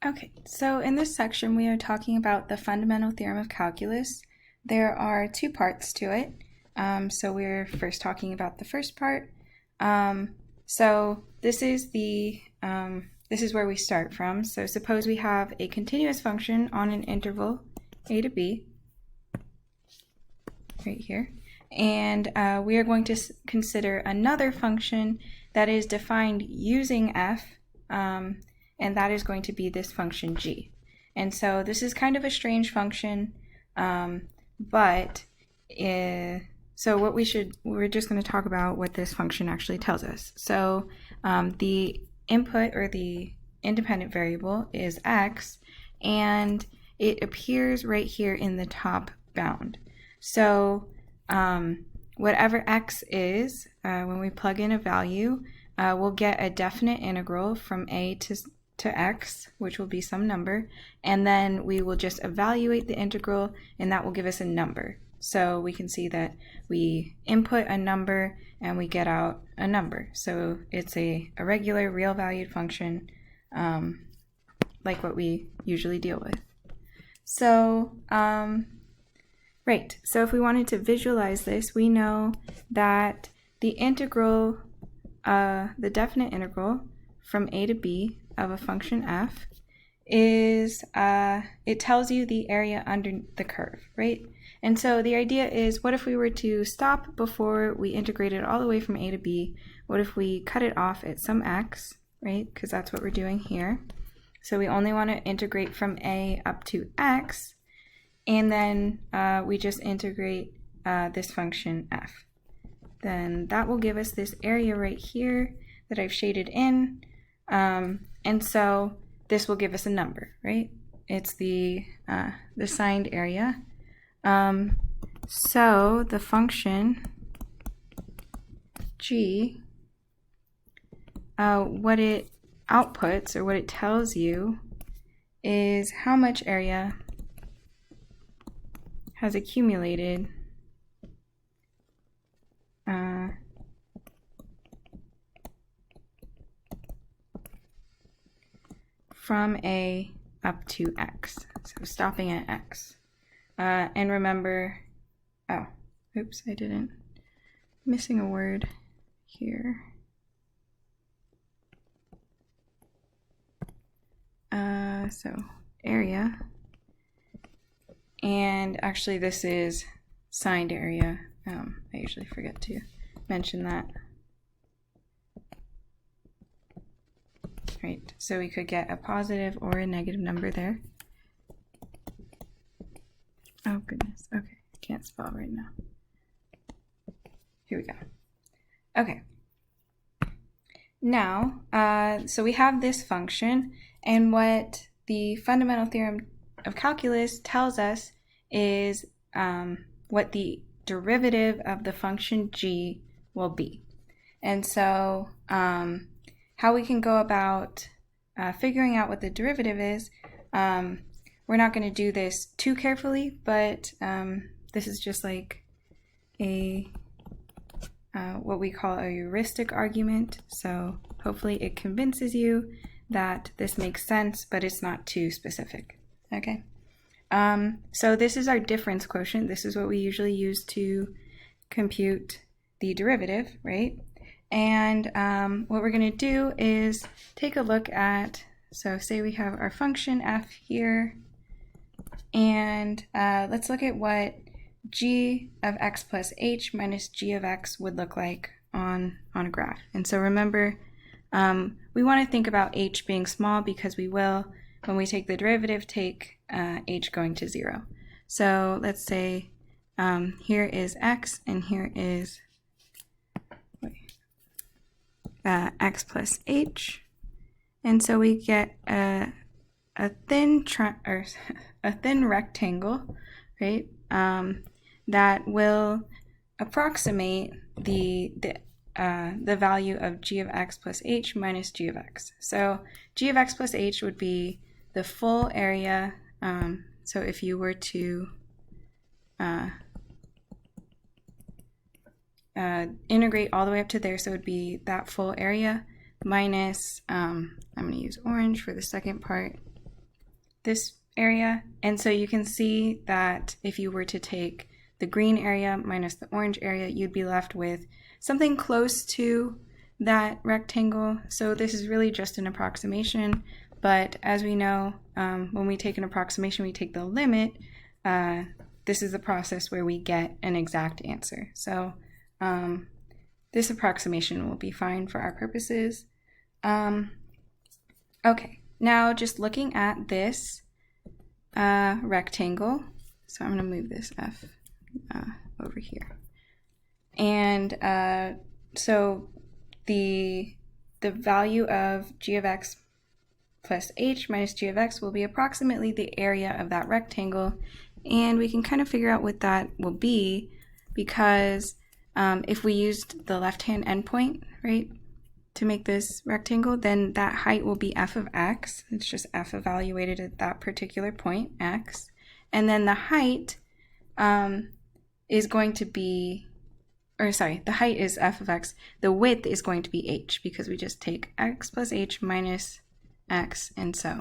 Okay, so in this section we are talking about the fundamental theorem of calculus. There are two parts to it. So we're first talking about the first part. So this is where we start from. So suppose we have a continuous function on an interval a to b, right here, and we are going to consider another function that is defined using f. And that is going to be this function g. And so this is kind of a strange function, but we're just going to talk about what this function actually tells us. So the input, or the independent variable, is x, and it appears right here in the top bound. So whatever x is, when we plug in a value, we'll get a definite integral from a to x, which will be some number, and then we will just evaluate the integral, and that will give us a number. So we can see that we input a number and we get out a number. So it's a regular real valued function, like what we usually deal with. So right, so if we wanted to visualize this, we know that the integral, the definite integral from a to b of a function f is, it tells you the area under the curve, right? And so the idea is, what if we were to stop before we integrated all the way from a to b? What if we cut it off at some x, right? Because that's what we're doing here. So we only want to integrate from a up to x, and then we just integrate this function f. Then that will give us this area right here that I've shaded in. And so this will give us a number, right? It's the signed area. So the function g, what it outputs, or what it tells you, is how much area has accumulated from a up to x, so stopping at x. And remember, oops, I didn't, missing a word here. So area, and actually this is signed area. I usually forget to mention that. Right, so we could get a positive or a negative number there. Oh goodness, okay, can't spell right now. Here we go. Okay. Now, so we have this function, and what the fundamental theorem of calculus tells us is what the derivative of the function g will be. And so how we can go about figuring out what the derivative is, we're not going to do this too carefully, but this is just like a what we call a heuristic argument. So hopefully it convinces you that this makes sense, but it's not too specific. Okay. So this is our difference quotient. This is what we usually use to compute the derivative, right? And what we're going to do is take a look at, so say we have our function f here, and let's look at what g of x plus h minus g of x would look like on a graph. And so remember, we want to think about h being small, because we will, when we take the derivative, take h going to 0. So let's say here is x, and here is x plus h, and so we get a thin rectangle, right? That will approximate the value of g of x plus h minus g of x. So g of x plus h would be the full area. So if you were to integrate all the way up to there, so it would be that full area minus, I'm going to use orange for the second part, this area. And so you can see that if you were to take the green area minus the orange area, you'd be left with something close to that rectangle. So this is really just an approximation, but as we know, when we take an approximation, we take the limit. This is the process where we get an exact answer. So this approximation will be fine for our purposes. Okay, now just looking at this rectangle, so I'm going to move this F over here. And so the value of g of x plus h minus g of x will be approximately the area of that rectangle. And we can kind of figure out what that will be because if we used the left-hand endpoint, right, to make this rectangle, then that height will be f of x. It's just f evaluated at that particular point, x. And then the height is going to be, or sorry, the height is f of x. The width is going to be h because we just take x plus h minus x. And so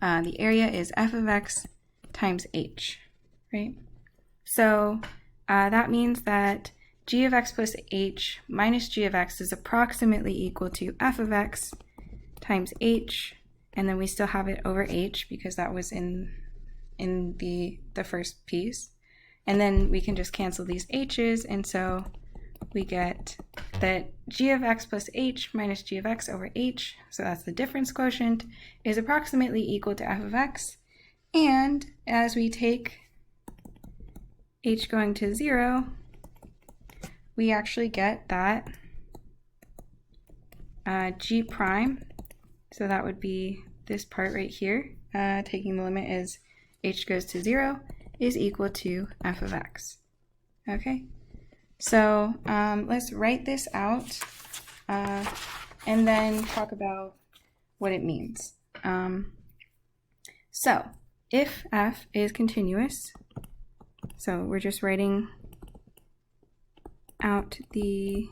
the area is f of x times h, right? So that means that g of x plus h minus g of x is approximately equal to f of x times h, and then we still have it over h because that was in the first piece. And then we can just cancel these h's, and so we get that g of x plus h minus g of x over h, so that's the difference quotient, is approximately equal to f of x. And as we take h going to 0, we actually get that g prime, so that would be this part right here, taking the limit as h goes to 0, is equal to f of x. Okay, so let's write this out and then talk about what it means. So if f is continuous, so we're just writing out the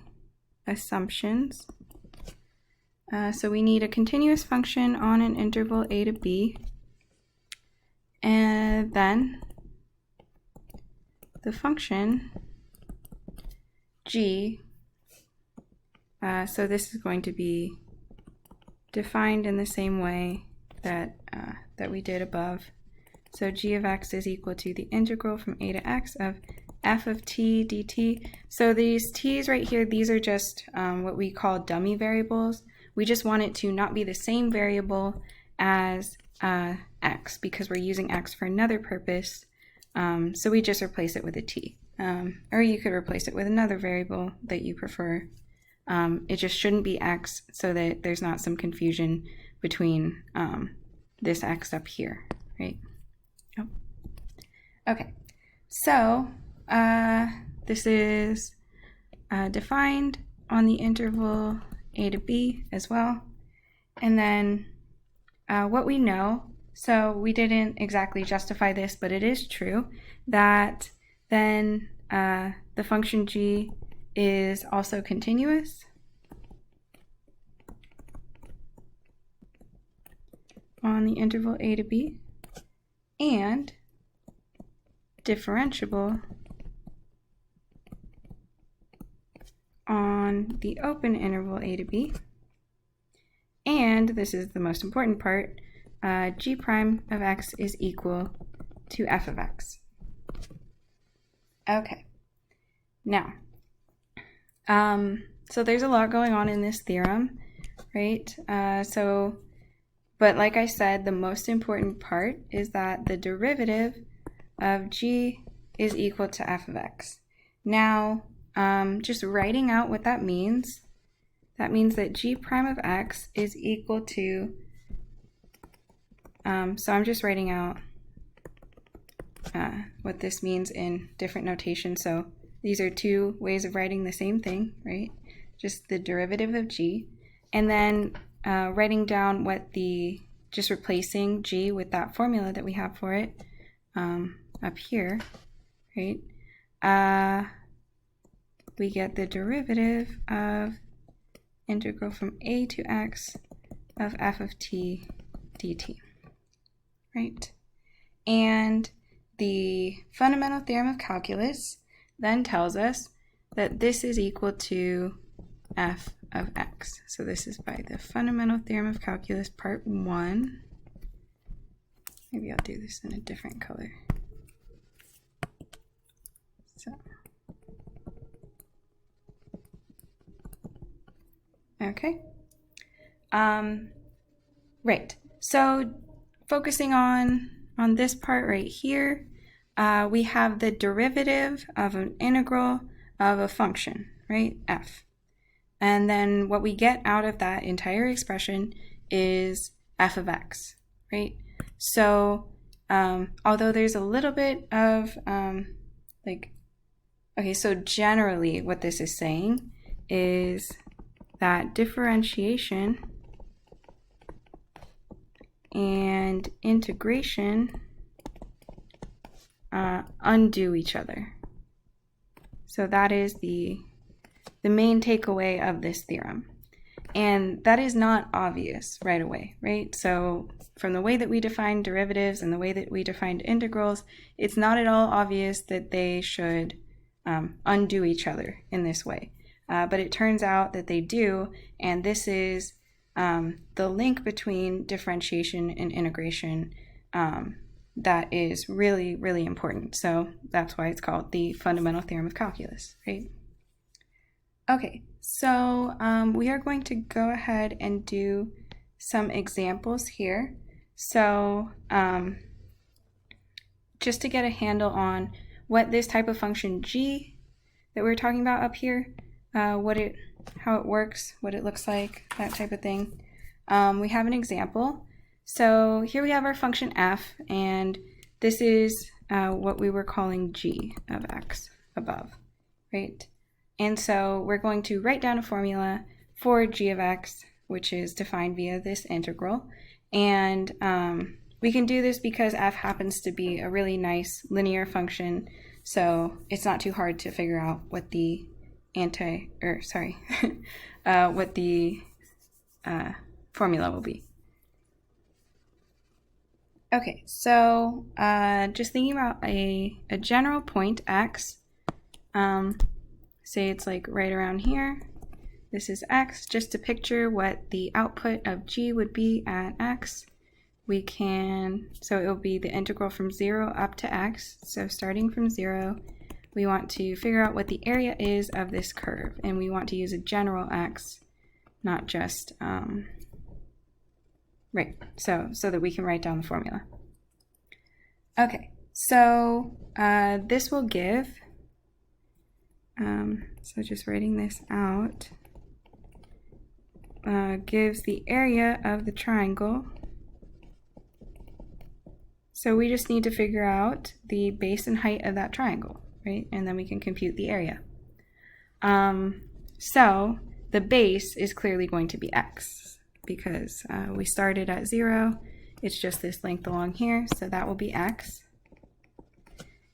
assumptions. So we need a continuous function on an interval a to b, and then the function g, so this is going to be defined in the same way that we did above. So g of x is equal to the integral from a to x of f of t dt. So these t's right here, these are just what we call dummy variables. We just want it to not be the same variable as x because we're using x for another purpose. So we just replace it with a t. Or you could replace it with another variable that you prefer. It just shouldn't be x so that there's not some confusion between this x up here, right? Oh. Okay, so this is defined on the interval a to b as well. And then what we know, so we didn't exactly justify this, but it is true that then the function g is also continuous on the interval a to b and differentiable on the open interval a to b. And this is the most important part, g prime of x is equal to f of x. Okay, now, so there's a lot going on in this theorem, right? But like I said, the most important part is that the derivative of g is equal to f of x. Now, just writing out what that means that g prime of x is equal to, so I'm just writing out what this means in different notation. So these are two ways of writing the same thing, right? Just the derivative of g, and then writing down what just replacing g with that formula that we have for it up here, right? We get the derivative of integral from a to x of f of t dt, right? And the fundamental theorem of calculus then tells us that this is equal to f of x. So this is by the fundamental theorem of calculus, part 1. Maybe I'll do this in a different color. So, okay. Right. So focusing on this part right here, we have the derivative of an integral of a function, right? F. And then what we get out of that entire expression is f of x, right? So although there's a little bit of okay, so generally what this is saying is that differentiation and integration undo each other. So that is the main takeaway of this theorem. And that is not obvious right away, right? So from the way that we define derivatives and the way that we defined integrals, it's not at all obvious that they should undo each other in this way. But it turns out that they do, and this is the link between differentiation and integration that is really, really important. So that's why it's called the fundamental theorem of calculus, right? Okay, so we are going to go ahead and do some examples here. So just to get a handle on what this type of function g that we're talking about up here, how it works, what it looks like, that type of thing. We have an example. So here we have our function f, and this is what we were calling g of x above, right? And so we're going to write down a formula for g of x, which is defined via this integral. And we can do this because f happens to be a really nice linear function, so it's not too hard to figure out what the what the formula will be. Okay, so just thinking about a general point x, say it's like right around here. This is x, just to picture what the output of g would be at x. So it will be the integral from 0 up to x. So starting from 0, we want to figure out what the area is of this curve, and we want to use a general x, not just, right, so that we can write down the formula. Okay, so this will give, so just writing this out, gives the area of the triangle. So we just need to figure out the base and height of that triangle, right? And then we can compute the area. So the base is clearly going to be x because we started at 0. It's just this length along here, so that will be x.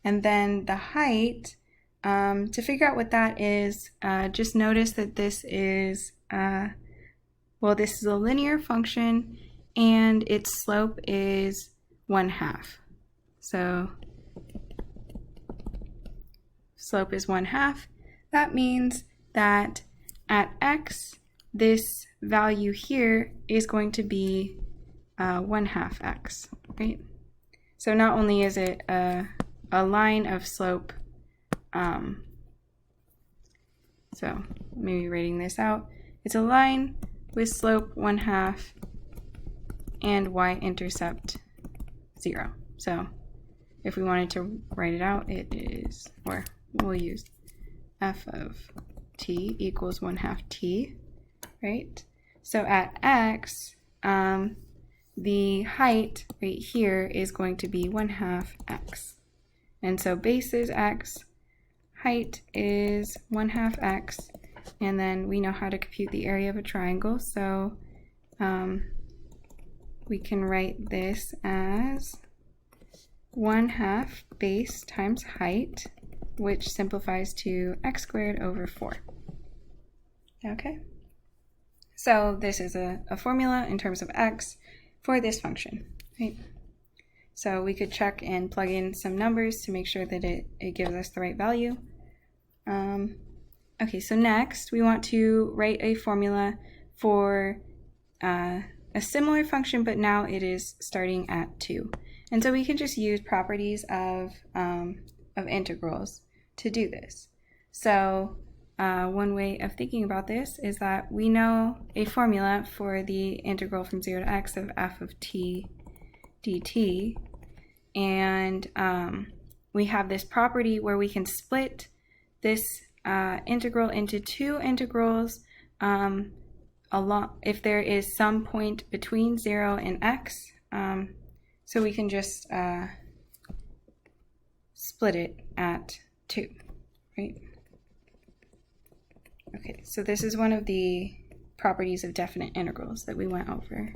And then the height, to figure out what that is, just notice that this is, this is a linear function and its slope is 1/2. So slope is 1/2. That means that at x, this value here is going to be 1/2 x, right? So not only is it a line of slope, so maybe writing this out, it's a line with slope 1/2 and y-intercept 0. So if we wanted to write it out, it is, or we'll use f of t equals 1/2 t, right? So at x, the height right here is going to be 1/2 x. And so base is x, height is 1/2 x, and then we know how to compute the area of a triangle, so we can write this as 1/2 base times height, which simplifies to x squared over 4. Okay, so this is a formula in terms of x for this function, right? So we could check and plug in some numbers to make sure that it gives us the right value. Okay, so next we want to write a formula for a similar function, but now it is starting at 2. And so we can just use properties of integrals to do this. So one way of thinking about this is that we know a formula for the integral from 0 to x of f of t dt, and we have this property where we can split this integral into two integrals if there is some point between 0 and x. So we can just split it at 2, right? Okay, so this is one of the properties of definite integrals that we went over.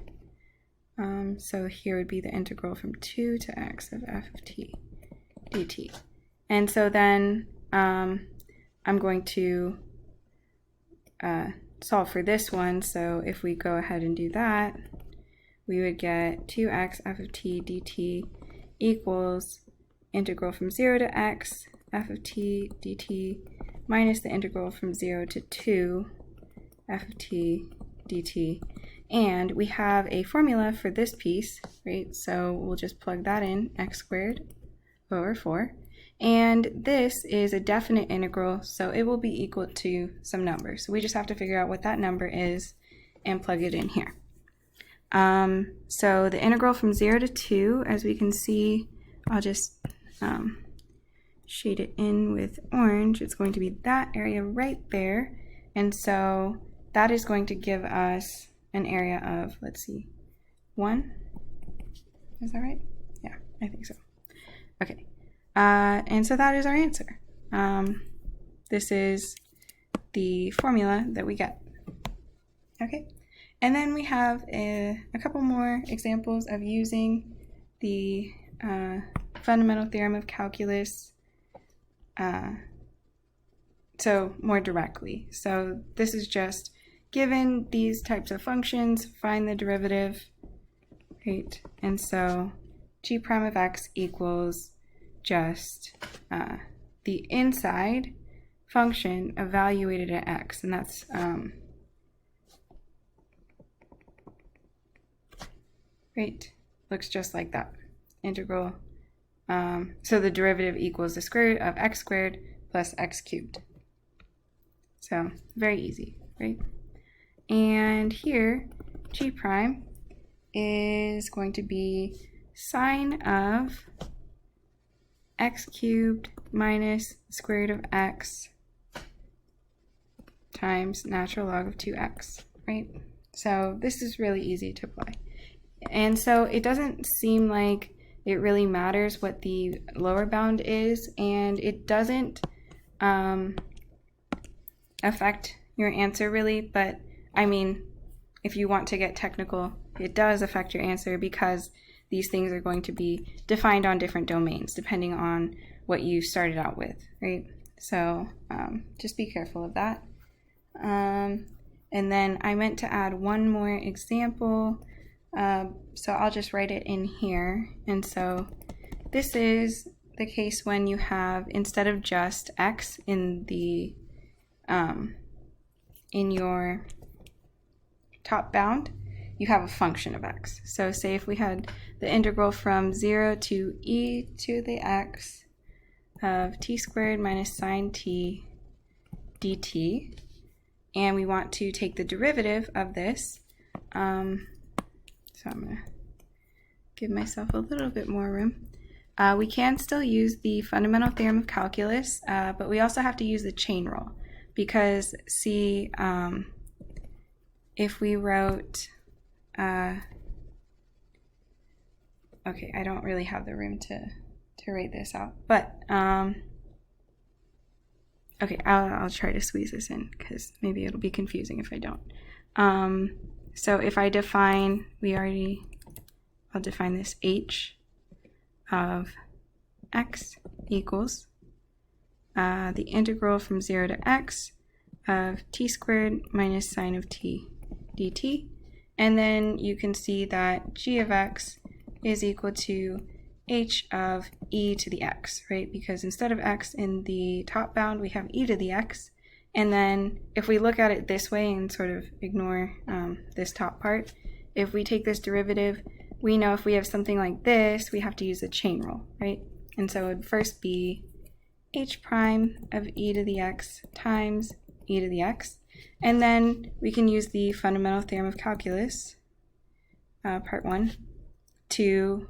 So here would be the integral from 2 to x of f of t dt. And so then I'm going to solve for this one. So if we go ahead and do that, we would get 2x f of t dt equals integral from 0 to x f of t dt minus the integral from 0 to 2 f of t dt. And we have a formula for this piece, right? So we'll just plug that in, x squared over 4. And this is a definite integral, so it will be equal to some number. So we just have to figure out what that number is and plug it in here. So the integral from 0 to 2, as we can see, I'll just shade it in with orange. It's going to be that area right there. And so that is going to give us an area of, let's see, 1. Is that right? Yeah, I think so. Okay. And so that is our answer. This is the formula that we get. Okay. And then we have a couple more examples of using the fundamental theorem of calculus so more directly. So this is just given these types of functions, find the derivative, right? And so g prime of x equals just the inside function evaluated at x, and that's right, looks just like that. Integral, so the derivative equals the square root of x squared plus x cubed. So very easy, right? And here, g prime is going to be sine of x cubed minus square root of x times natural log of 2x, right? So this is really easy to apply. And so it doesn't seem like it really matters what the lower bound is, and it doesn't affect your answer really, but I mean, if you want to get technical, it does affect your answer because these things are going to be defined on different domains depending on what you started out with, right? So just be careful of that. And then I meant to add one more example, so I'll just write it in here. And so this is the case when you have, instead of just x in the in your top bound, you have a function of x. So say if we had the integral from 0 to e to the x of t squared minus sine t dt, and we want to take the derivative of this, so I'm going to give myself a little bit more room. We can still use the fundamental theorem of calculus, but we also have to use the chain rule, because see, if we wrote, okay, I don't really have the room to write this out, but okay, I'll try to squeeze this in because maybe it'll be confusing if I don't. So if I define, I'll define this h of x equals the integral from 0 to x of t squared minus sine of t dt. And then you can see that g of x is equal to h of e to the x, right? Because instead of x in the top bound, we have e to the x. And then if we look at it this way and sort of ignore this top part, if we take this derivative, we know if we have something like this, we have to use the chain rule, right? And so it would first be h prime of e to the x times e to the x. And then we can use the fundamental theorem of calculus, part 1, to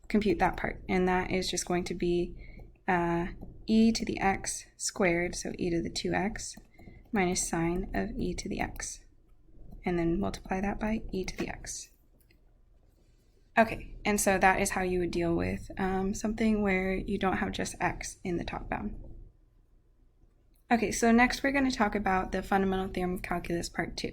compute that part. And that is just going to be e to the x squared, so e to the 2x, minus sine of e to the x. And then multiply that by e to the x. Okay, and so that is how you would deal with something where you don't have just x in the top bound. Okay, so next we're going to talk about the fundamental theorem of calculus part 2.